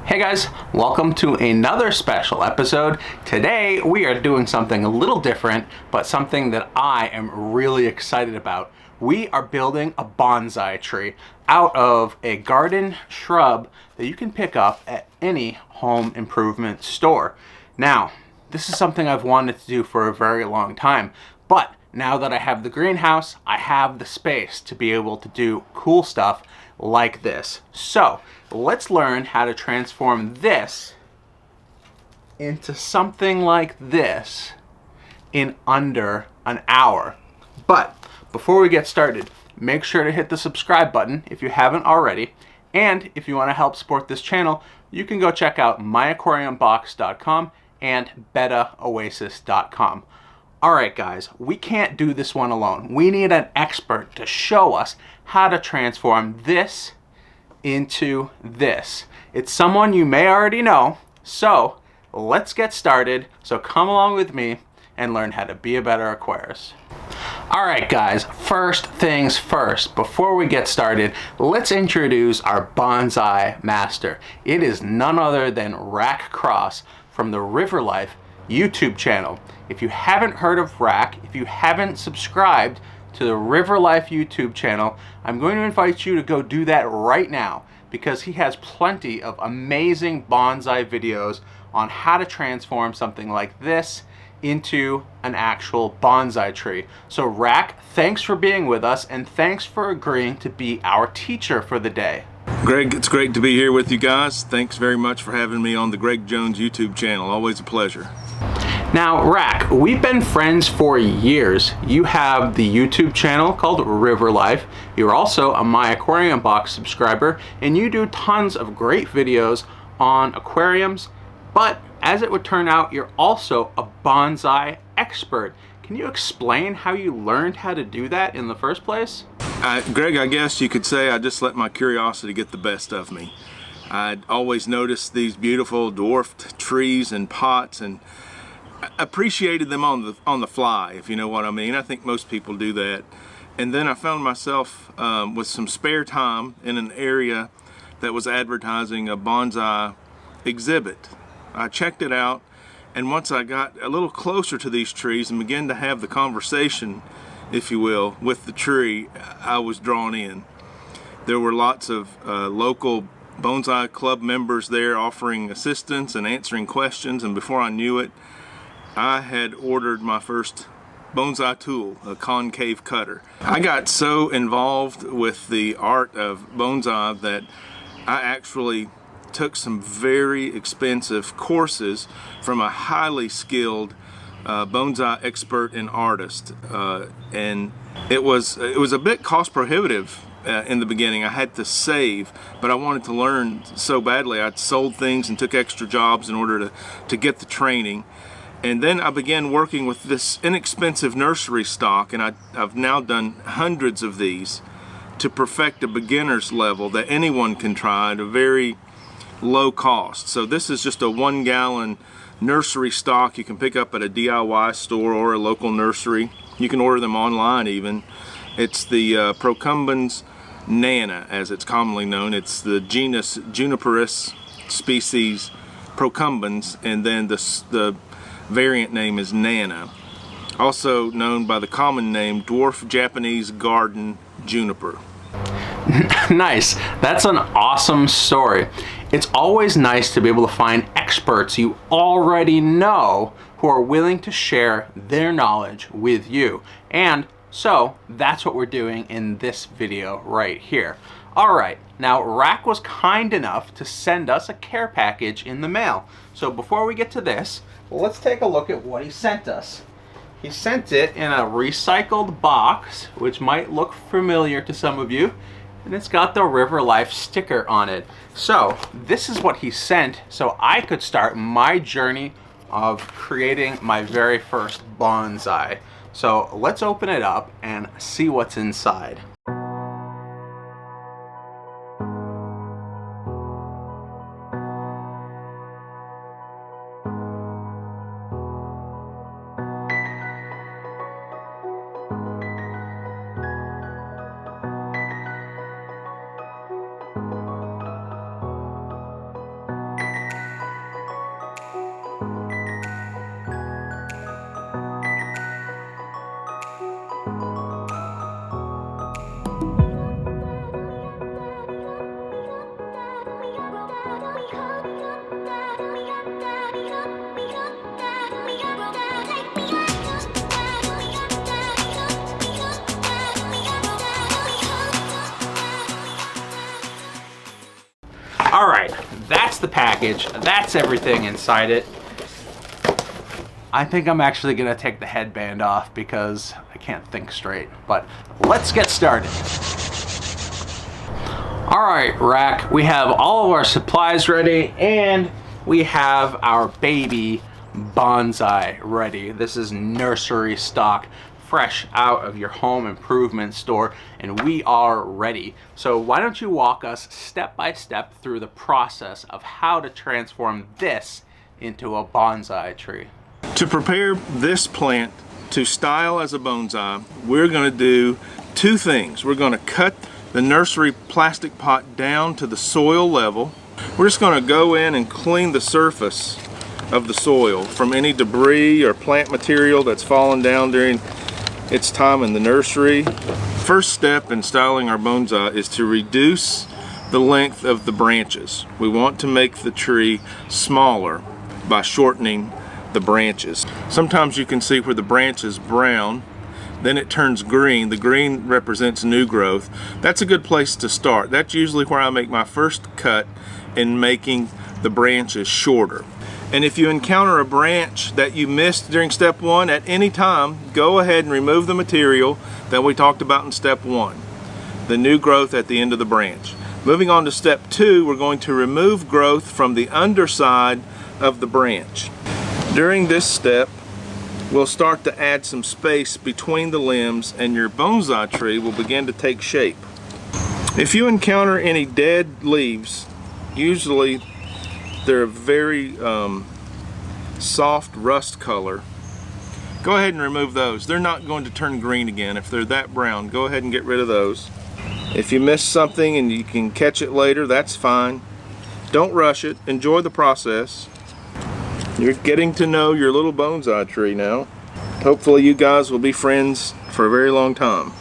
Hey guys, welcome to another special episode. Today we are doing something a little different, but something that I am really excited about. We are building a bonsai tree out of a garden shrub that you can pick up at any home improvement store. Now, this is something I've wanted to do for a very long time, but now that I have the greenhouse, I have the space to be able to do cool stuff like this. So let's learn how to transform this into something like this in under an hour. But before we get started, make sure to hit the subscribe button if you haven't already. And if you want to help support this channel, you can go check out myaquariumbox.com and betaoasis.com. Alright guys, we can't do this one alone. We need an expert to show us how to transform this into this. It's someone you may already know, so let's get started. So come along with me and learn how to be a better aquarist. Alright guys, first things first, before we get started, let's introduce our bonsai master. It is none other than Rack Cross from the River Life YouTube channel. If you haven't heard of Rack, if you haven't subscribed to the River Life YouTube channel, I'm going to invite you to go do that right now, because he has plenty of amazing bonsai videos on how to transform something like this into an actual bonsai tree. So Rack, thanks for being with us, and thanks for agreeing to be our teacher for the day. Greg, it's great to be here with you guys. Thanks very much for having me on the Greg Jones YouTube channel. Always a pleasure. Now, Rack, we've been friends for years. You have the YouTube channel called River Life. You're also a My Aquarium Box subscriber, and you do tons of great videos on aquariums. But as it would turn out, you're also a bonsai expert. Can you explain how you learned how to do that in the first place? Greg, I guess you could say I just let my curiosity get the best of me. I'd always noticed these beautiful dwarfed trees and pots and appreciated them on the fly, if you know what I mean. I think most people do that. And then I found myself with some spare time in an area that was advertising a bonsai exhibit. I checked it out, and once I got a little closer to these trees and began to have the conversation, if you will, with the tree, I was drawn in. There were lots of local bonsai club members there offering assistance and answering questions, and before I knew it, I had ordered my first bonsai tool, a concave cutter. I got so involved with the art of bonsai that I actually took some very expensive courses from a highly skilled bonsai expert and artist, and it was a bit cost prohibitive in the beginning. I had to save, but I wanted to learn so badly. I'd sold things and took extra jobs in order to get the training. And then I began working with this inexpensive nursery stock, and I've now done hundreds of these to perfect a beginner's level that anyone can try at a very low cost. So this is just a 1 gallon nursery stock you can pick up at a DIY store or a local nursery. You can order them online even. It's the Procumbens nana, as it's commonly known. It's the genus Juniperus species Procumbens, and then the variant name is Nana, also known by the common name Dwarf Japanese Garden Juniper. Nice. That's an awesome story. It's always nice to be able to find experts you already know who are willing to share their knowledge with you. And so that's what we're doing in this video right here. Alright, now Rack was kind enough to send us a care package in the mail. So before we get to this, let's take a look at what he sent us. He sent it in a recycled box, which might look familiar to some of you, and it's got the River Life sticker on it. So this is what he sent, so I could start my journey of creating my very first bonsai. So let's open it up and see what's inside. All right, that's the package. That's everything inside it. I think I'm actually gonna take the headband off because I can't think straight, but let's get started. All right, Rack, we have all of our supplies ready and we have our baby bonsai ready. This is nursery stock, fresh out of your home improvement store, and we are ready. So why don't you walk us step by step through the process of how to transform this into a bonsai tree. To prepare this plant to style as a bonsai, we're going to do two things. We're going to cut the nursery plastic pot down to the soil level. We're just going to go in and clean the surface of the soil from any debris or plant material that's fallen down during its time in the nursery. First step in styling our bonsai is to reduce the length of the branches. We want to make the tree smaller by shortening the branches. Sometimes you can see where the branch is brown, then it turns green. The green represents new growth. That's a good place to start. That's usually where I make my first cut in making the branches shorter. And if you encounter a branch that you missed during step one, at any time, go ahead and remove the material that we talked about in step one, the new growth at the end of the branch. Moving on to step two, we're going to remove growth from the underside of the branch. During this step, we'll start to add some space between the limbs and your bonsai tree will begin to take shape. If you encounter any dead leaves, usually they're a very soft rust color, go ahead and remove those. They're not going to turn green again. If they're that brown, go ahead and get rid of those. If you miss something and you can catch it later, that's fine. Don't rush it. Enjoy the process. You're getting to know your little bonsai tree now. Hopefully you guys will be friends for a very long time.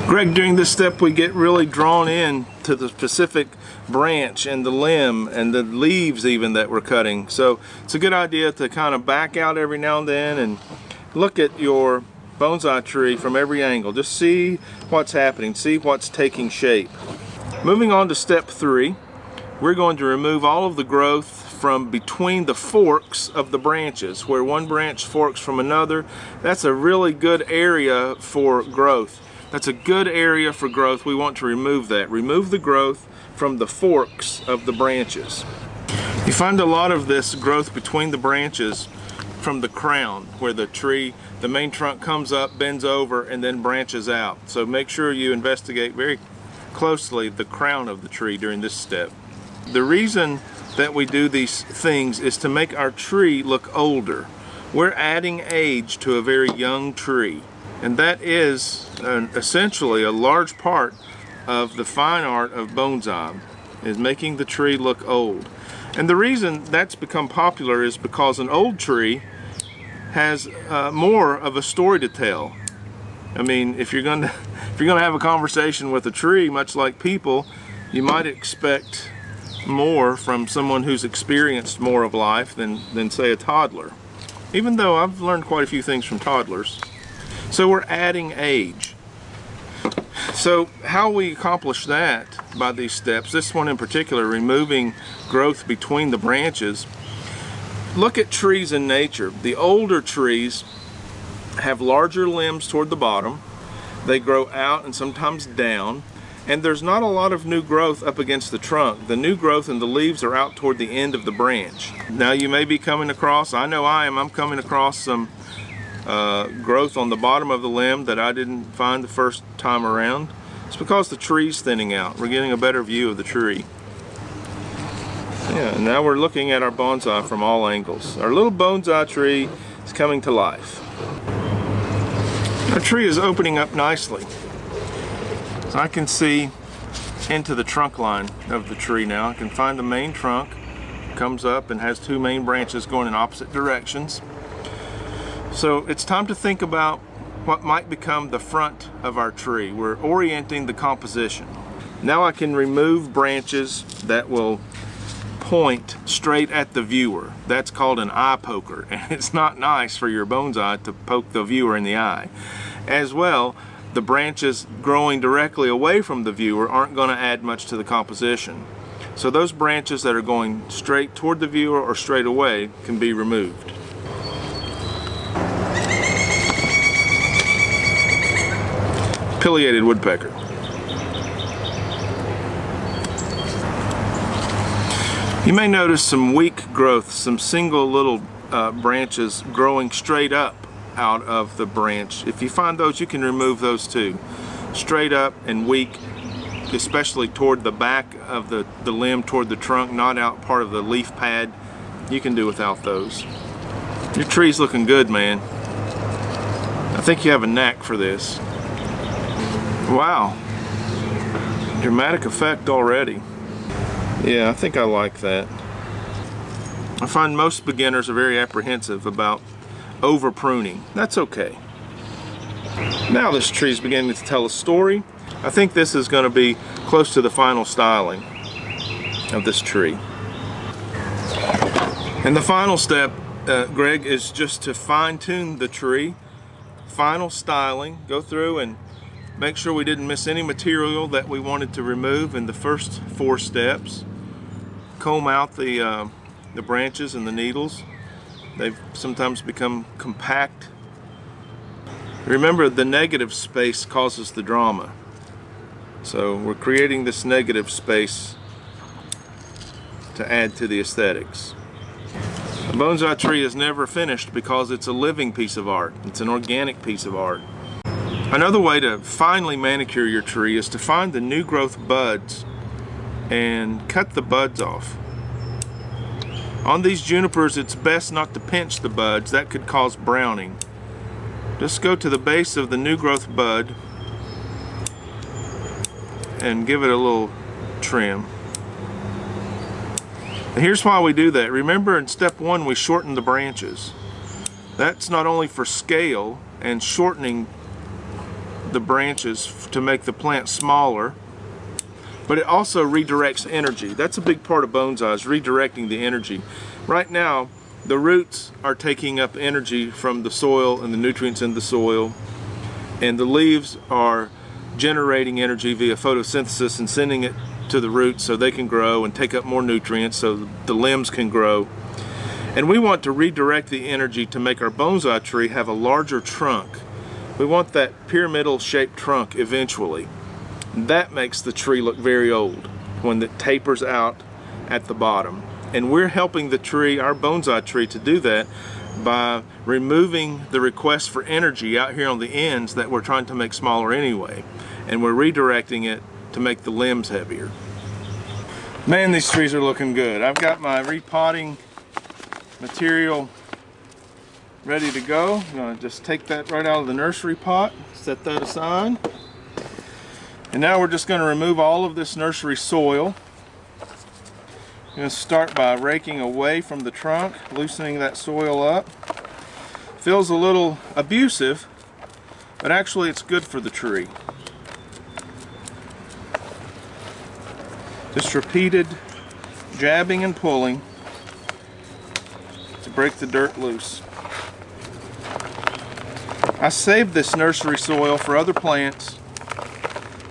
Greg, during this step we get really drawn in to the specific branch and the limb and the leaves even that we're cutting. So it's a good idea to kind of back out every now and then and look at your bonsai tree from every angle. Just see what's happening, see what's taking shape. Moving on to step three, we're going to remove all of the growth from between the forks of the branches. Where one branch forks from another, that's a really good area for growth. That's a good area for growth. We want to remove that. Remove the growth from the forks of the branches. You find a lot of this growth between the branches from the crown, where the tree, the main trunk comes up, bends over, and then branches out. So make sure you investigate very closely the crown of the tree during this step. The reason that we do these things is to make our tree look older. We're adding age to a very young tree, and that is essentially a large part of the fine art of bonsai, is making the tree look old. And the reason that's become popular is because an old tree has more of a story to tell. I mean, if you're going to have a conversation with a tree, much like people, you might expect more from someone who's experienced more of life than say a toddler, even though I've learned quite a few things from toddlers. So we're adding age. So how we accomplish that by these steps, this one in particular, removing growth between the branches. Look at trees in nature. The older trees have larger limbs toward the bottom. They grow out and sometimes down. And there's not a lot of new growth up against the trunk. The new growth and the leaves are out toward the end of the branch. Now you may be coming across, I know I'm coming across some growth on the bottom of the limb that I didn't find the first time around. It's because the tree's thinning out. We're getting a better view of the tree. Yeah, and now we're looking at our bonsai from all angles. Our little bonsai tree is coming to life. Our tree is opening up nicely. So I can see into the trunk line of the tree now. I can find the main trunk, comes up and has two main branches going in opposite directions. So it's time to think about what might become the front of our tree. We're orienting the composition. Now I can remove branches that will point straight at the viewer. That's called an eye poker, and it's not nice for your bonsai to poke the viewer in the eye. As well, the branches growing directly away from the viewer aren't going to add much to the composition. So those branches that are going straight toward the viewer or straight away can be removed. Pileated woodpecker. You may notice some weak growth, some single little branches growing straight up out of the branch. If you find those, you can remove those too. Straight up and weak, especially toward the back of the limb, toward the trunk, not out part of the leaf pad. You can do without those. Your tree's looking good, man. I think you have a knack for this. Wow, dramatic effect already. Yeah, I think I like that. I find most beginners are very apprehensive about over pruning. That's okay. Now this tree is beginning to tell a story. I think this is going to be close to the final styling of this tree. And the final step, Greg, is just to fine-tune the tree. Final styling, go through and make sure we didn't miss any material that we wanted to remove in the first 4 steps. Comb out the branches and the needles. They've sometimes become compact. Remember, the negative space causes the drama. So we're creating this negative space to add to the aesthetics. A bonsai tree is never finished because it's a living piece of art. It's an organic piece of art. Another way to finely manicure your tree is to find the new growth buds and cut the buds off. On these junipers, it's best not to pinch the buds. That could cause browning. Just go to the base of the new growth bud and give it a little trim. And here's why we do that. Remember, in step 1 we shortened the branches. That's not only for scale and shortening the branches to make the plant smaller, but it also redirects energy. That's a big part of bonsai, is redirecting the energy. Right now, the roots are taking up energy from the soil and the nutrients in the soil, and the leaves are generating energy via photosynthesis and sending it to the roots so they can grow and take up more nutrients so the limbs can grow. And we want to redirect the energy to make our bonsai tree have a larger trunk. We want that pyramidal shaped trunk eventually. That makes the tree look very old when it tapers out at the bottom. And we're helping the tree, our bonsai tree, to do that by removing the request for energy out here on the ends that we're trying to make smaller anyway. And we're redirecting it to make the limbs heavier. Man, these trees are looking good. I've got my repotting material ready to go. I'm going to just take that right out of the nursery pot, set that aside. And now we're just going to remove all of this nursery soil. I'm going to start by raking away from the trunk, loosening that soil up. Feels a little abusive, but actually it's good for the tree. Just repeated jabbing and pulling to break the dirt loose. I saved this nursery soil for other plants,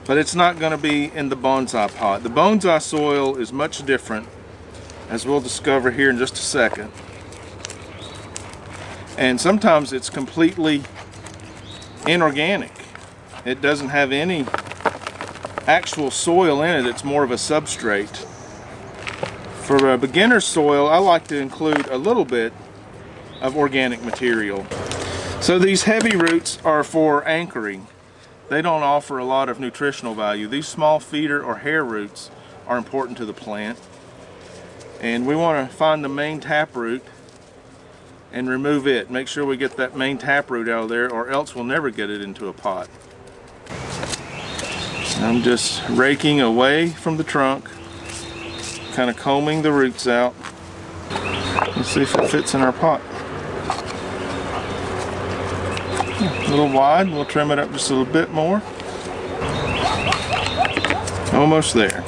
but it's not going to be in the bonsai pot. The bonsai soil is much different, as we'll discover here in just a second. And sometimes it's completely inorganic. It doesn't have any actual soil in it. It's more of a substrate. For a beginner soil, I like to include a little bit of organic material. So these heavy roots are for anchoring. They don't offer a lot of nutritional value. These small feeder or hair roots are important to the plant. And we want to find the main taproot and remove it. Make sure we get that main taproot out of there, or else we'll never get it into a pot. I'm just raking away from the trunk, kind of combing the roots out. Let's see if it fits in our pot. A little wide, we'll trim it up just a little bit more. Almost there.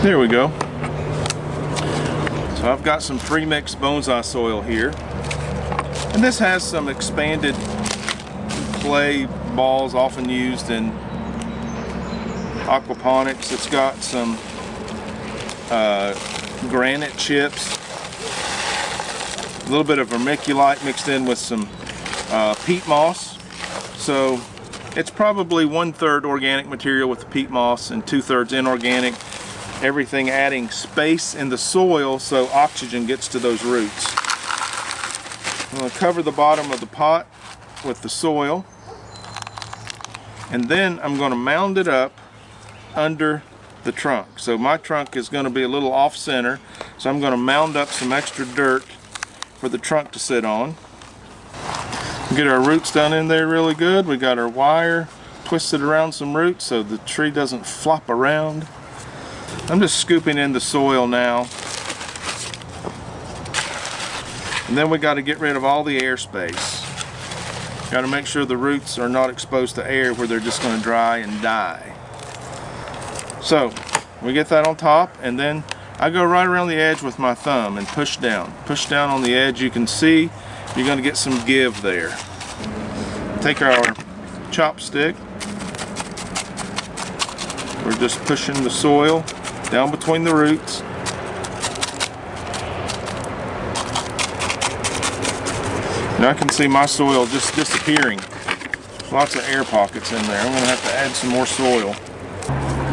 There we go. So I've got some pre-mixed bonsai soil here. And this has some expanded clay balls often used in aquaponics. It's got some granite chips, a little bit of vermiculite mixed in with some peat moss. So it's probably 1/3 organic material with the peat moss and 2/3 inorganic. Everything adding space in the soil so oxygen gets to those roots. I'm going to cover the bottom of the pot with the soil, and then I'm going to mound it up under the trunk. So my trunk is going to be a little off center, so I'm going to mound up some extra dirt for the trunk to sit on. Get our roots down in there really good. We got our wire twisted around some roots so the tree doesn't flop around. I'm just scooping in the soil now. And then we got to get rid of all the air space. Got to make sure the roots are not exposed to air where they're just going to dry and die. So we get that on top, and then I go right around the edge with my thumb and push down. Push down on the edge. You can see you're going to get some give there. Take our chopstick. We're just pushing the soil down between the roots. Now I can see my soil just disappearing. Lots of air pockets in there. I'm going to have to add some more soil.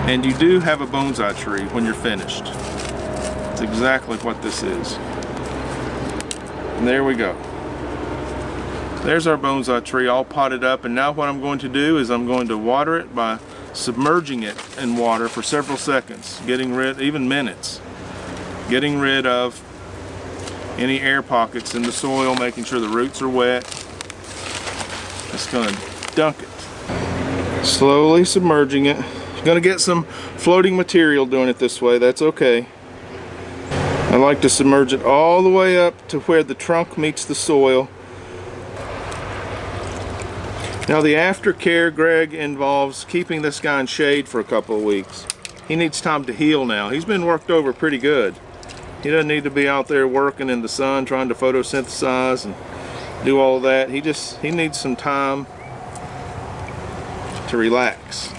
And you do have a bonsai tree when you're finished. That's exactly what this is. And there we go. There's our bonsai tree all potted up, and now what I'm going to do is I'm going to water it by submerging it in water for several seconds, getting rid, even minutes, getting rid of any air pockets in the soil, making sure the roots are wet. Just going to dunk it. Slowly submerging it. You're going to get some floating material doing it this way. That's okay. I like to submerge it all the way up to where the trunk meets the soil. Now the aftercare, Greg, involves keeping this guy in shade for a couple of weeks. He needs time to heal now. He's been worked over pretty good. He doesn't need to be out there working in the sun trying to photosynthesize and do all of that. He needs some time to relax.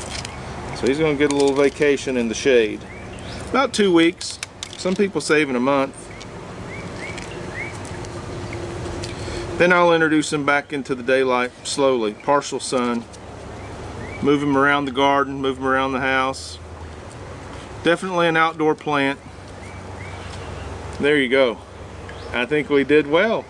So he's going to get a little vacation in the shade. About 2 weeks. Some people say even a month. Then I'll introduce him back into the daylight slowly, partial sun. Move him around the garden, move him around the house. Definitely an outdoor plant. There you go. I think we did well.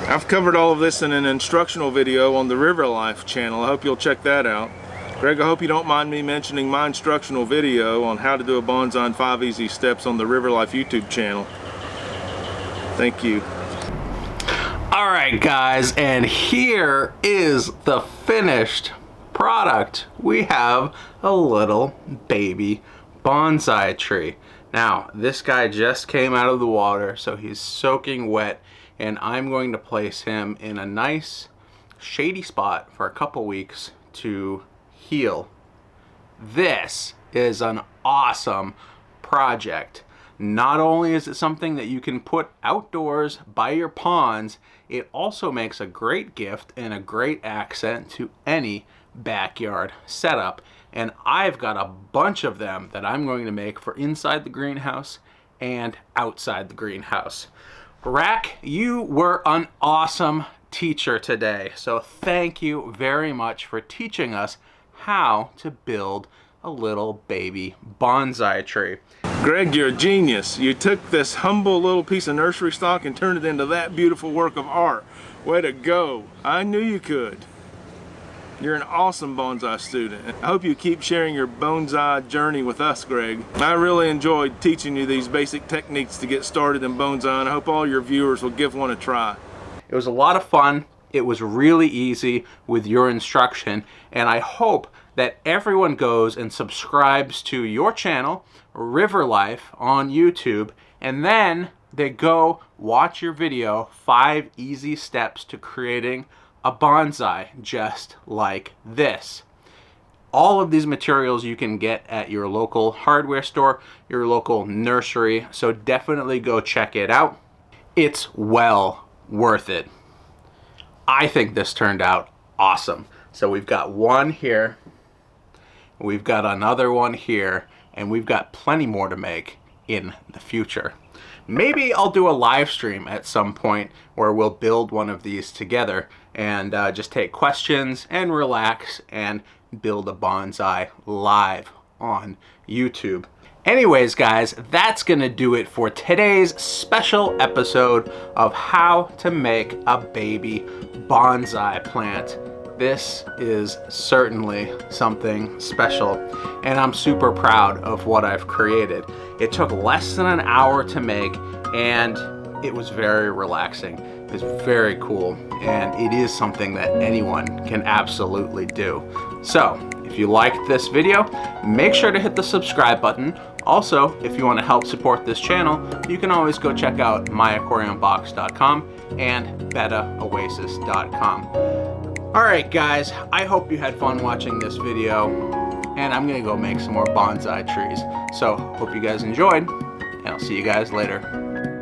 I've covered all of this in an instructional video on the River Life channel. I hope you'll check that out. Greg, I hope you don't mind me mentioning my instructional video on how to do a bonsai in 5 easy steps on the River Life YouTube channel. Thank you. Alright guys, and here is the finished product. We have a little baby bonsai tree. Now, this guy just came out of the water, so he's soaking wet, and I'm going to place him in a nice shady spot for a couple weeks to heal. This is an awesome project. Not only is it something that you can put outdoors by your ponds, it also makes a great gift and a great accent to any backyard setup. And I've got a bunch of them that I'm going to make for inside the greenhouse and outside the greenhouse. Rack, you were an awesome teacher today. So thank you very much for teaching us how to build a little baby bonsai tree. Greg, you're a genius. You took this humble little piece of nursery stock and turned it into that beautiful work of art. Way to go. I knew you could. You're an awesome bonsai student. I hope you keep sharing your bonsai journey with us, Greg. I really enjoyed teaching you these basic techniques to get started in bonsai, and I hope all your viewers will give one a try. It was a lot of fun. It was really easy with your instruction, and I hope that everyone goes and subscribes to your channel, River Life, on YouTube, and then they go watch your video, 5 easy steps to creating a bonsai just like this. All of these materials you can get at your local hardware store, your local nursery, so definitely go check it out. It's well worth it. I think this turned out awesome. So we've got one here, we've got another one here, and we've got plenty more to make in the future. Maybe I'll do a live stream at some point where we'll build one of these together and just take questions and relax and build a bonsai live on YouTube. Anyways, guys, that's gonna do it for today's special episode of how to make a baby bonsai plant. This is certainly something special, and I'm super proud of what I've created. It took less than an hour to make, and it was very relaxing. It's very cool, and it is something that anyone can absolutely do. So, if you liked this video, make sure to hit the subscribe button. Also, if you want to help support this channel, you can always go check out myaquariumbox.com and betaoasis.com. Alright guys, I hope you had fun watching this video, and I'm gonna go make some more bonsai trees. So, hope you guys enjoyed, and I'll see you guys later.